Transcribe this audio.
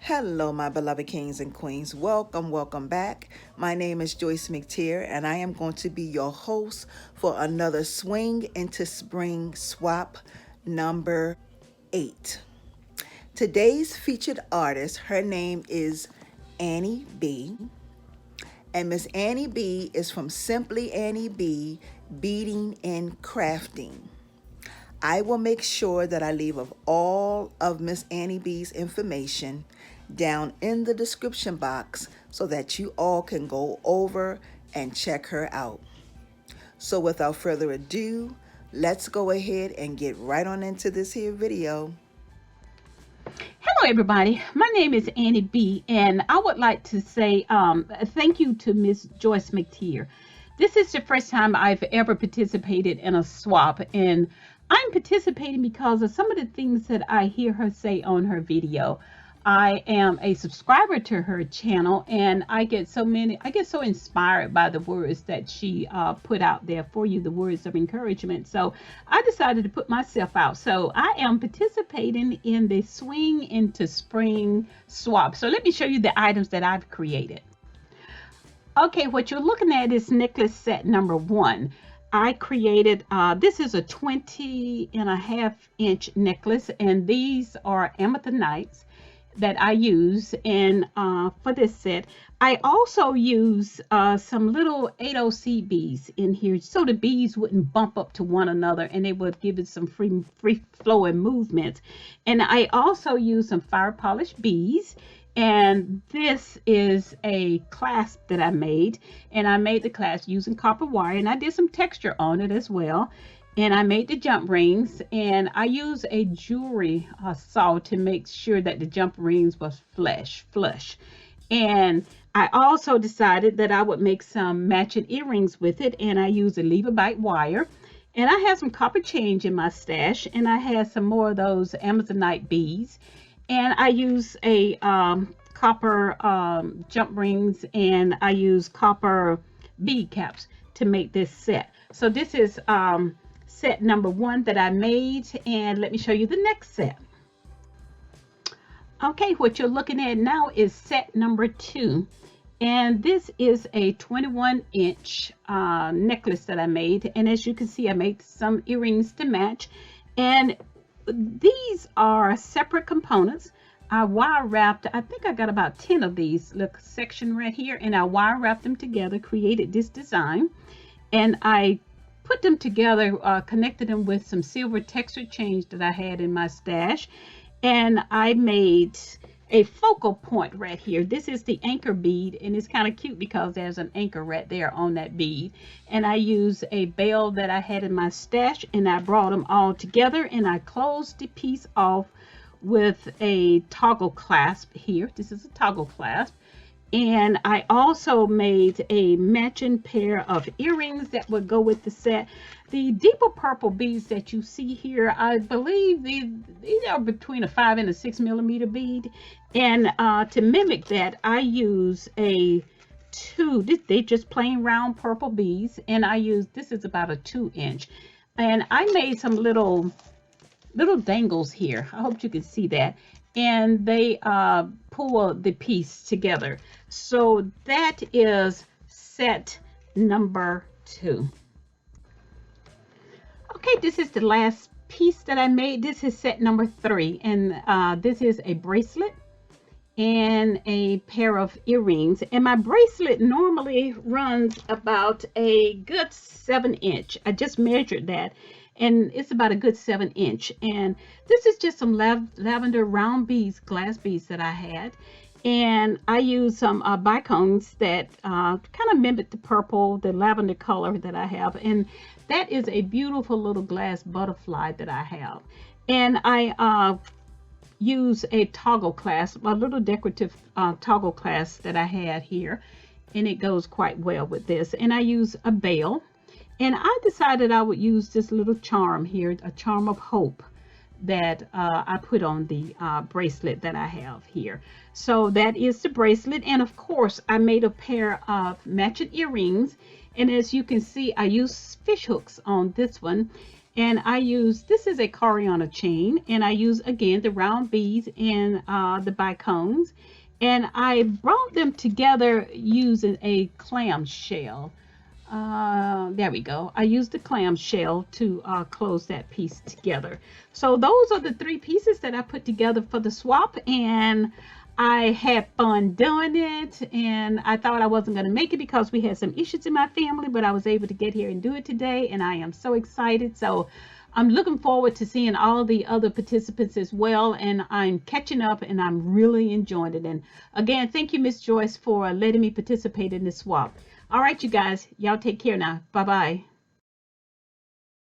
Hello, my beloved kings and queens. Welcome back. My name is Joyce McTeer, and I am going to be your host for another Swing into Spring Swap number 8. Today's featured artist, her name is Annie B. And Miss Annie B is from Simply AnnieB, Beading and Crafting. I will make sure that I leave of all of Miss Annie B's information down in the description box so that you all can go over and check her out. So without further ado, let's go ahead and get right on into this here video. Hello, everybody. My name is Annie B, and I would like to say thank you to Miss Joyce McTeer. This is the first time I've ever participated in a swap, and I'm participating because of some of the things that I hear her say on her video. I am a subscriber to her channel, and I get so inspired by the words that she put out there for you, the words of encouragement. So I decided to put myself out. So I am participating in the Swing into Spring swap. So let me show you the items that I've created. Okay, what you're looking at is necklace set number 1. I created, this is a 20.5-inch necklace, and these are amethanites that I use. And for this set, I also use some little 8/0 beads in here, so the beads wouldn't bump up to one another, and they would give it some free flowing movement. And I also use some fire polished beads. And this is a clasp that I made, and I made the clasp using copper wire, and I did some texture on it as well. And I made the jump rings, and I use a jewelry saw to make sure that the jump rings was flush. And I also decided that I would make some matching earrings with it, and I used a Levibite wire. And I had some copper change in my stash, and I had some more of those Amazonite beads. And I use a copper jump rings, and I use copper bead caps to make this set. So this is set number 1 that I made, and let me show you the next set. Okay, what you're looking at now is set number 2, and this is a 21-inch necklace that I made. And as you can see, I made some earrings to match, and these are separate components. I wire wrapped, I think I got about 10 of these, look, section right here, and I wire wrapped them together, created this design, and I put them together, connected them with some silver texture change that I had in my stash, and I made a focal point right here. This is the anchor bead, and it's kind of cute because there's an anchor right there on that bead. And I use a bell that I had in my stash, and I brought them all together, and I closed the piece off with a toggle clasp here. This is a toggle clasp. And I also made a matching pair of earrings that would go with the set. The deeper purple beads that you see here, I believe these are between a 5 and a 6 millimeter bead. And to mimic that, I use a 2, they just plain round purple beads. And I use, this is about a 2-inch. And I made some little dangles here. I hope you can see that. And they pull the piece together. So that is set number 2. Okay, this is the last piece that I made. This is set number 3, and this is a bracelet and a pair of earrings. And my bracelet normally runs about a good 7-inch. I just measured that, and it's about a good 7-inch. And this is just some lavender round beads, glass beads that I had. And I used some bicones that kind of mimic the purple, the lavender color that I have. And that is a beautiful little glass butterfly that I have. And I use a toggle clasp, a little decorative toggle clasp that I had here. And it goes quite well with this. And I use a bell. And I decided I would use this little charm here, a charm of hope, that I put on the bracelet that I have here. So that is the bracelet. And of course, I made a pair of matching earrings. And as you can see, I use fish hooks on this one. And I use, this is a Coriana chain, and I use again the round beads and the bicones, and I brought them together using a clamshell. There we go. I used the clamshell to close that piece together. So those are the three pieces that I put together for the swap, and I had fun doing it, and I thought I wasn't going to make it because we had some issues in my family, but I was able to get here and do it today, and I am so excited. So I'm looking forward to seeing all the other participants as well, and I'm catching up, and I'm really enjoying it. And again, thank you, Miss Joyce, for letting me participate in this swap. All right, you guys, y'all take care now. Bye-bye.